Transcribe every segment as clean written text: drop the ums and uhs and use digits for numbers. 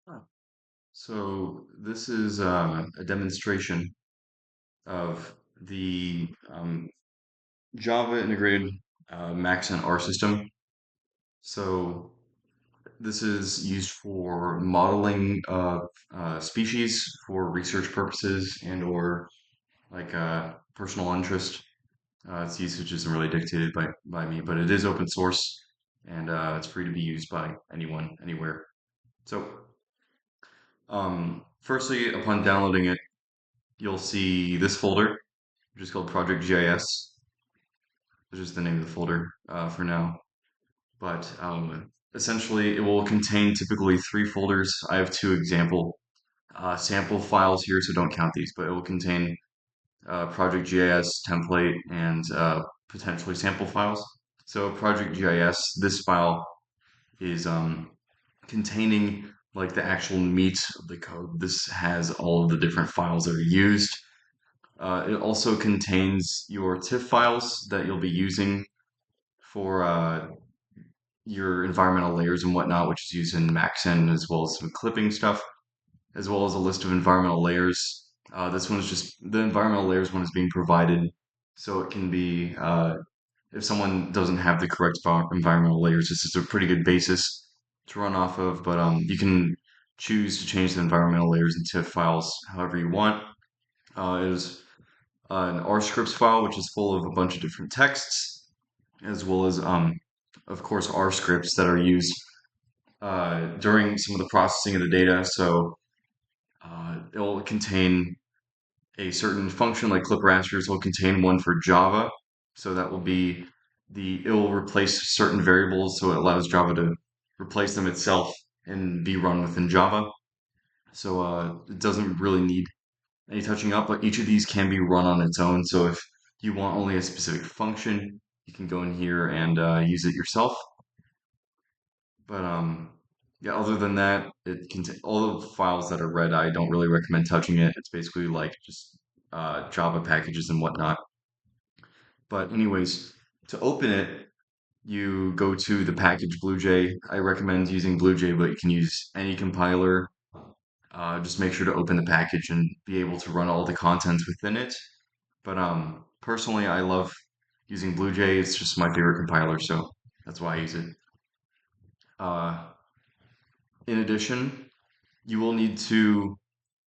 Huh. So this is a demonstration of the Java integrated Maxent-R system. So this is used for modeling of species for research purposes and or like personal interest. Its usage isn't really dictated by me, but it is open source and it's free to be used by anyone, anywhere. So firstly, upon downloading it, you'll see this folder, which is called Project GIS, which is the name of the folder for now. But essentially, it will contain typically three folders. I have two example sample files here, so don't count these, but it will contain Project GIS template and potentially sample files. So Project GIS, this file is containing like the actual meat of the code. This has all of the different files that are used. It also contains your TIFF files that you'll be using for your environmental layers and whatnot, which is used in Maxent, as well as some clipping stuff, as well as a list of environmental layers. This one is just the environmental layers one is being provided, so it can be if someone doesn't have the correct environmental layers, this is a pretty good basis to run off of. But you can choose to change the environmental layers and TIFF files however you want. It is an R scripts file, which is full of a bunch of different texts, as well as, of course, R scripts that are used during some of the processing of the data. So it'll contain a certain function like clip rasters will contain one for Java. So that will be it will replace certain variables. So it allows Java to replace them itself and be run within Java. So it doesn't really need any touching up, but each of these can be run on its own. So if you want only a specific function, you can go in here and use it yourself. But yeah, other than that, it can all the files that are read. I don't really recommend touching it. It's basically like just Java packages and whatnot. But anyways, to open it, you go to the package BlueJ. I recommend using BlueJ, but you can use any compiler. Just make sure to open the package and be able to run all the contents within it. But personally, I love using BlueJ. It's just my favorite compiler, so that's why I use it. Uh, in addition, you will need to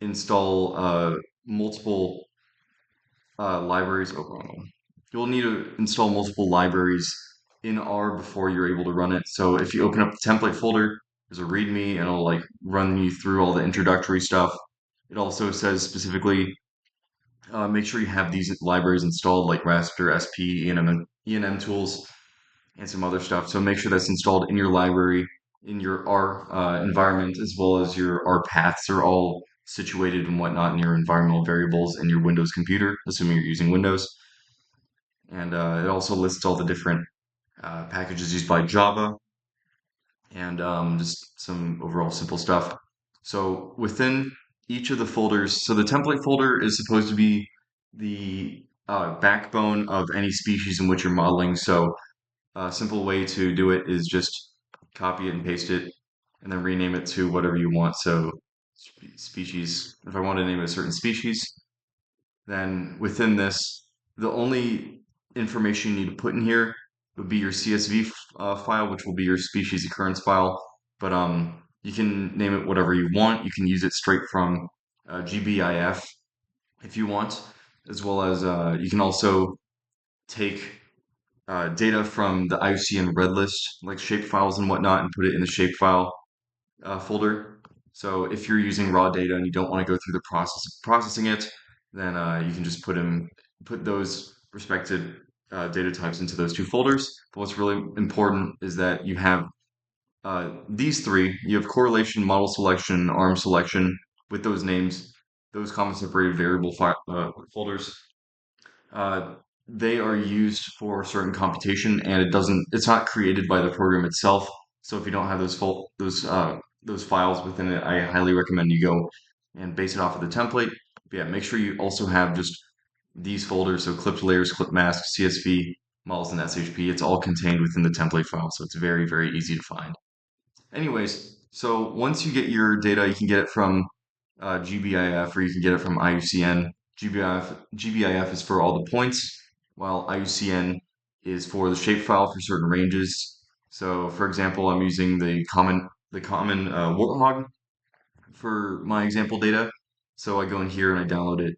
install multiple libraries. Oh, wrong one. You'll need to install multiple libraries in R before you're able to run it. So if you open up the template folder, there's a README and it'll like run you through all the introductory stuff. It also says specifically make sure you have these libraries installed like Raster, SP, ENM tools, and some other stuff. So make sure that's installed in your library, in your R environment, as well as your R paths are all situated and whatnot in your environmental variables in your Windows computer, assuming you're using Windows. And it also lists all the different packages used by Java and just some overall simple stuff. So within each of the folders, so the template folder is supposed to be the backbone of any species in which you're modeling. So a simple way to do it is just copy it and paste it and then rename it to whatever you want. So species, if I want to name it a certain species, then within this, the only information you need to put in here would be your CSV file, which will be your species occurrence file. But you can name it whatever you want. You can use it straight from GBIF if you want, as well as you can also take data from the IUCN red list, like shape files and whatnot, and put it in the shapefile folder. So if you're using raw data and you don't want to go through the process of processing it, then you can just put those respected data types into those two folders. But what's really important is that you have these three. You have correlation, model selection, arm selection with those names, those comma separated variable folders. Uh, they are used for certain computation, and it's not created by the program itself. So if you don't have those files within it, I highly recommend you go and base it off of the template. But yeah, make sure you also have just these folders, so clipped layers, clip mask, CSV, models, and SHP. It's all contained within the template file, so it's very, very easy to find. Anyways, So once you get your data, you can get it from GBIF or you can get it from IUCN. GBIF is for all the points, while IUCN is for the shapefile for certain ranges. So, for example, I'm using the common warthog for my example data. So I go in here and I download it,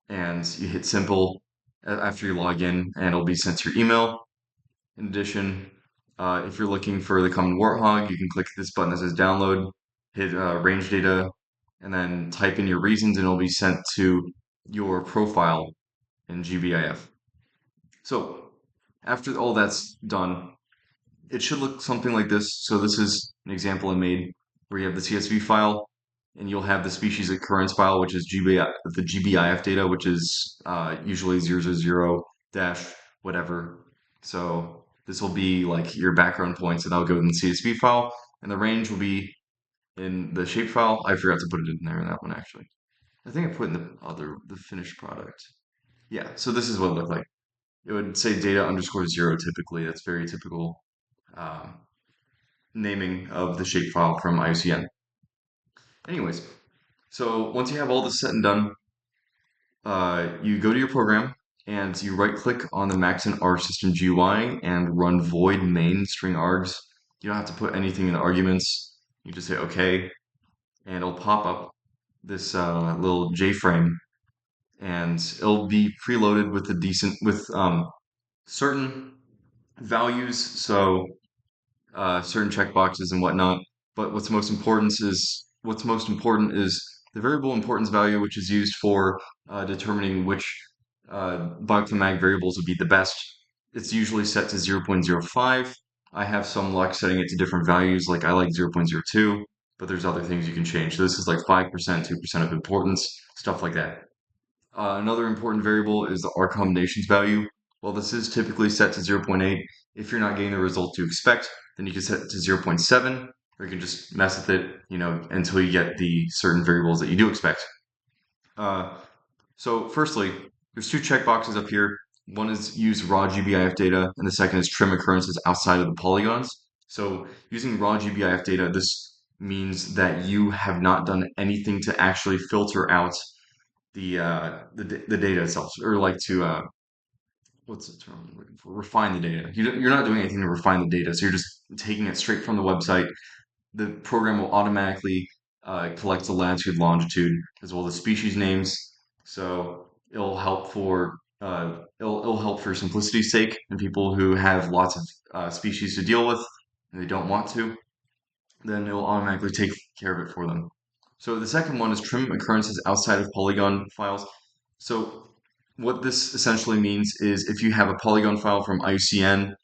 and you hit simple after you log in, and it'll be sent to your email. In addition, if you're looking for the common warthog, you can click this button that says download, hit range data, and then type in your reasons, and it'll be sent to your profile in GBIF. So after all that's done, it should look something like this. So this is an example I made where you have the CSV file and you'll have the species occurrence file, which is the GBIF data, which is usually 000 dash whatever. So this will be like your background points, and that'll go in the CSV file, and the range will be in the shape file. I forgot to put it in there in that one actually. I think I put in the finished product. Yeah, so this is what it looked like. It would say data underscore zero typically. That's very typical um, naming of the shapefile from IUCN. Anyways, so once you have all this set and done, you go to your program and you right click on the Maxent-R system GUI and run void main string args. You don't have to put anything in the arguments. You just say OK, and it'll pop up this little JFrame, and it'll be preloaded with certain values. So certain checkboxes and whatnot. But what's most important is the variable importance value, which is used for determining which bioclimatic variables would be the best. It's usually set to 0.05. I have some luck setting it to different values, like I like 0.02, but there's other things you can change. So this is like 5%, 2% of importance, stuff like that. Another important variable is the R combinations value. Well, this is typically set to 0.8. If you're not getting the result you expect, then you can set it to 0.7, or you can just mess with it, until you get the certain variables that you do expect. Uh, so firstly, there's two checkboxes up here. One is use raw GBIF data, and the second is trim occurrences outside of the polygons. So using raw GBIF data, this means that you have not done anything to actually filter out the data itself, or like to what's the term I'm looking for? Refine the data. You're not doing anything to refine the data, so you're just taking it straight from the website. The program will automatically collect the latitude, longitude, as well as species names. So it'll help for simplicity's sake, and people who have lots of species to deal with and they don't want to, then it'll automatically take care of it for them. So the second one is trim occurrences outside of polygon files. So what this essentially means is if you have a polygon file from IUCN,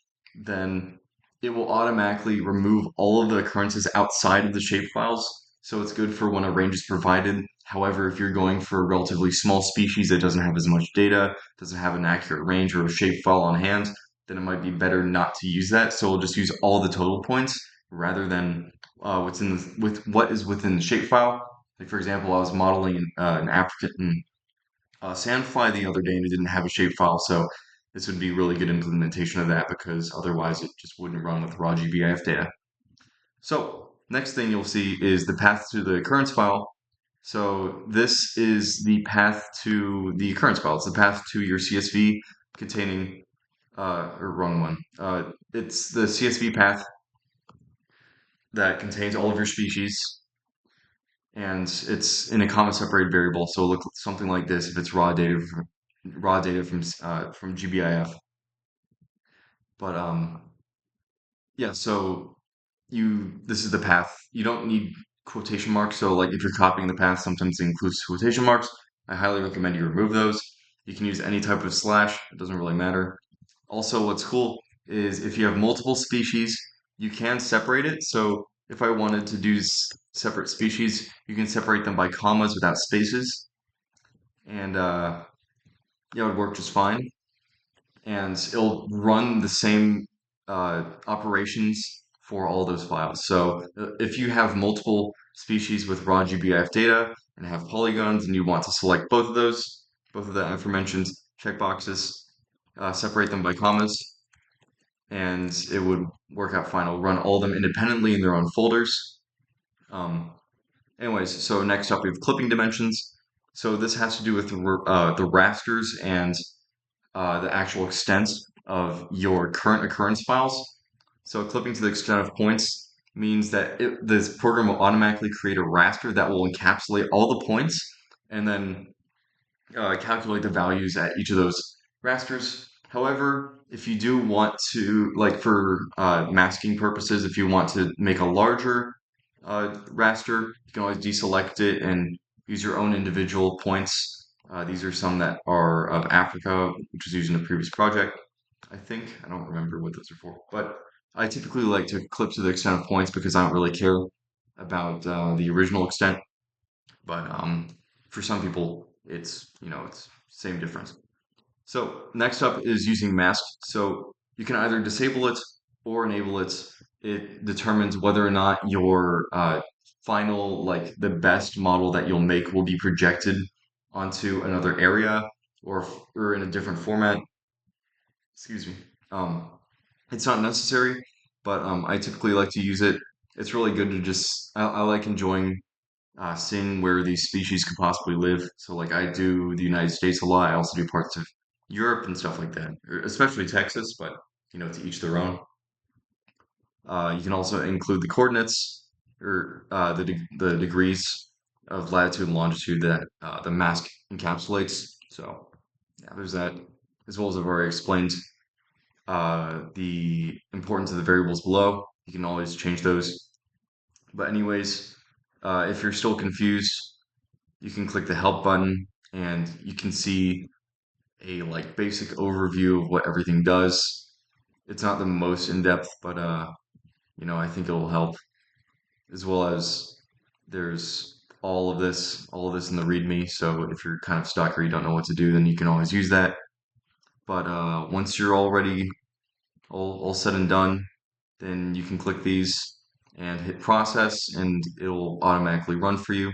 then it will automatically remove all of the occurrences outside of the shapefiles. So it's good for when a range is provided. However, if you're going for a relatively small species that doesn't have as much data, doesn't have an accurate range or a shapefile on hand, then it might be better not to use that. So we'll just use all the total points rather than with what is within the shapefile. Like for example, I was modeling an African Sandfly the other day, and it didn't have a shapefile, so this would be really good implementation of that because otherwise it just wouldn't run with raw GBIF data. So next thing you'll see is the path to the occurrence file. So this is the path to the occurrence file. It's the path to your CSV containing, or wrong one. It's the CSV path that contains all of your species, and it's in a comma separated variable. So it'll look something like this if it's raw data from GBIF. But yeah, so this is the path. You don't need quotation marks. So like if you're copying the path, sometimes it includes quotation marks. I highly recommend you remove those. You can use any type of slash. It doesn't really matter. Also, what's cool is if you have multiple species, you can separate it. So if I wanted to do separate species, you can separate them by commas without spaces, and yeah, it would work just fine. And it'll run the same operations for all those files. So if you have multiple species with raw GBIF data and have polygons, and you want to select both of the aforementioned checkboxes, separate them by commas, and it would work out fine. It'll run all of them independently in their own folders. Um, Anyways, so next up we have clipping dimensions. So this has to do with the rasters and the actual extent of your current occurrence files. So clipping to the extent of points means that this program will automatically create a raster that will encapsulate all the points and then calculate the values at each of those rasters. However, if you do want to, like for masking purposes, if you want to make a larger raster, you can always deselect it and use your own individual points. These are some that are of Africa, which was used in a previous project. I think I don't remember what those are for, but I typically like to clip to the extent of points because I don't really care about the original extent. But for some people, it's same difference. So next up is using mask. So you can either disable it or enable it. It determines whether or not your final, like the best model that you'll make will be projected onto another area or in a different format. Excuse me. Um, it's not necessary, but I typically like to use it. It's really good to I like enjoying seeing where these species could possibly live. So, like, I do the United States a lot. I also do parts of Europe and stuff like that, or especially Texas, but to each their own. You can also include the coordinates or the degrees of latitude and longitude that the mask encapsulates. So, yeah, there's that. As well as I've already explained the importance of the variables below. You can always change those. But anyways, if you're still confused, you can click the help button and you can see a like basic overview of what everything does. It's not the most in depth, but I think it'll help as well as there's all of this in the README. So if you're kind of stuck or you don't know what to do, then you can always use that. But once you're already all said and done, then you can click these and hit process, and it'll automatically run for you.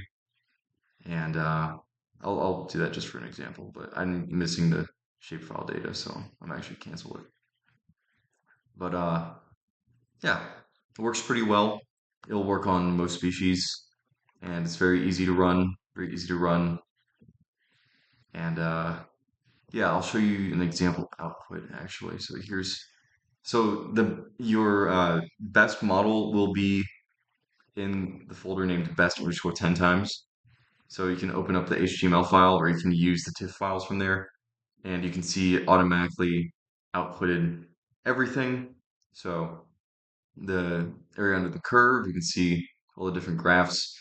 And I'll do that just for an example, but I'm missing the shapefile data, so I'm actually cancel it. But yeah, it works pretty well. It'll work on most species, and it's very easy to run, very easy to run. And yeah, I'll show you an example output actually. So the your best model will be in the folder named best underscore 10 times. So you can open up the HTML file or you can use the TIFF files from there and you can see it automatically outputted everything. So the area under the curve, you can see all the different graphs,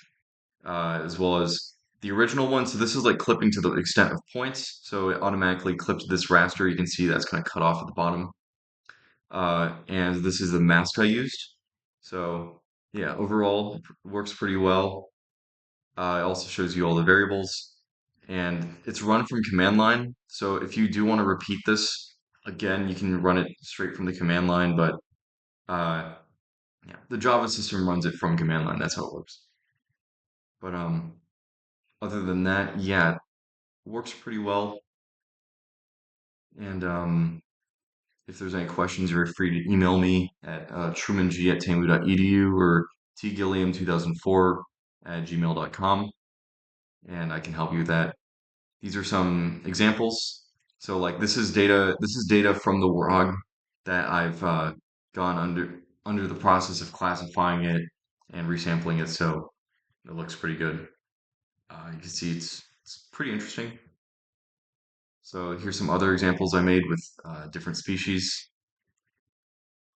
as well as the original one. So this is like clipping to the extent of points. So it automatically clipped this raster. You can see that's kind of cut off at the bottom. And this is the mask I used. So yeah, overall it works pretty well. It also shows you all the variables and it's run from command line. So if you do want to repeat this again, you can run it straight from the command line, but uh, yeah, the Java system runs it from command line. That's how it works. But other than that, yeah, it works pretty well. And if there's any questions, you're free to email me at trumanG@tamu.edu or tgilliam2004 at gmail.com, and I can help you with that. These are some examples. So like this is data from the WROG that I've gone under the process of classifying it and resampling it, so it looks pretty good. You can see it's pretty interesting. So here's some other examples I made with different species.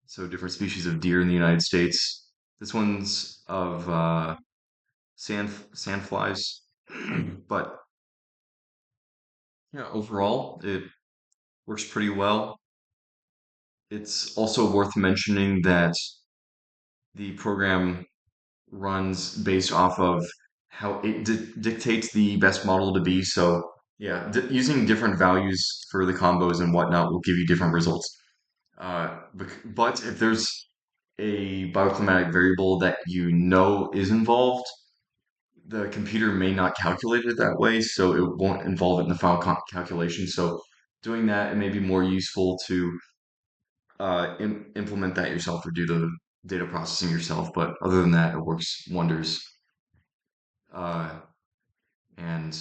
So different species of deer in the United States. This one's of sandflies, but yeah, overall it works pretty well. It's also worth mentioning that the program runs based off of how it dictates the best model to be. So, yeah, using different values for the combos and whatnot will give you different results. But if there's a bioclimatic variable that you know is involved, the computer may not calculate it that way, so it won't involve it in the final calculation. So, doing that, it may be more useful to implement that yourself or do data processing yourself, but other than that, it works wonders. Uh, and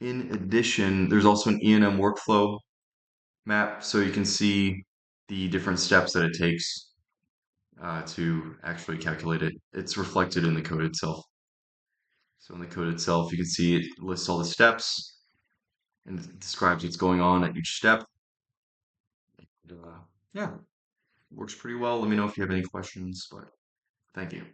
in addition, there's also an E&M workflow map, so you can see the different steps that it takes to actually calculate it. It's reflected in the code itself. So in the code itself, you can see it lists all the steps and it describes what's going on at each step. And, yeah, works pretty well. Let me know if you have any questions, but thank you.